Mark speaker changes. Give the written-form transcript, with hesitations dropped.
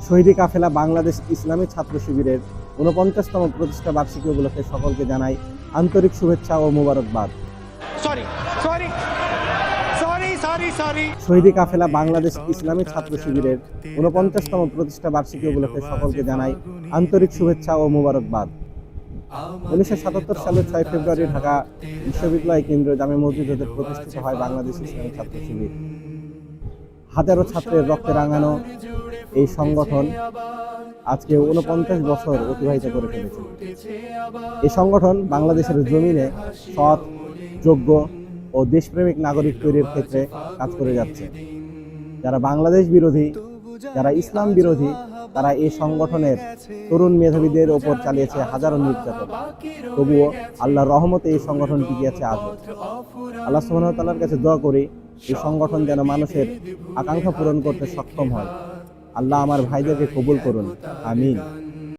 Speaker 1: শহীদি কাফেলা বাংলাদেশ ইসলামী ছাত্র শিবিরের ৪৯তম প্রতিষ্ঠা বার্ষিকী উপলক্ষে সকলকে জানাই আন্তরিক শুভেচ্ছা ও মোবারকবাদ। শহীদি কাফেলা বাংলাদেশ ইসলামী ছাত্র শিবিরের ৪৯তম প্রতিষ্ঠা বার্ষিকী উপলক্ষে সকলকে জানাই আন্তরিক শুভেচ্ছা ও মোবারকবাদ। ১৯৭৭ সালের ৬ ফেব্রুয়ারি ঢাকা বিশ্ববিদ্যালয় কেন্দ্রীয় জামে মসজিদ হতে প্রতিষ্ঠিত হয় বাংলাদেশ ইসলামী ছাত্র শিবির। হাজারো ছাত্রের রক্তে রাঙানো এই সংগঠন আজকে ৪৯ বছর অতিবাহিত করে ফেলেছে। এই সংগঠন বাংলাদেশের জমিনে সৎ, যোগ্য ও দেশপ্রেমিক নাগরিক তৈরির ক্ষেত্রে কাজ করে যাচ্ছে। যারা বাংলাদেশ বিরোধী, যারা ইসলাম বিরোধী, তারা এই সংগঠনের তরুণ মেধাবীদের ওপর চালিয়েছে হাজারো নির্যাতন। তবুও আল্লাহর রহমতে এই সংগঠন টিকে আছে আজও। আল্লাহ সুবহানাহু ওয়া তাআলার কাছে দোয়া করি এই সংগঠন যেন মানুষের আকাঙ্ক্ষা পূরণ করতে সক্ষম হয়। আল্লাহ আমার ভাইদেরকে কবুল করুন, আমিন।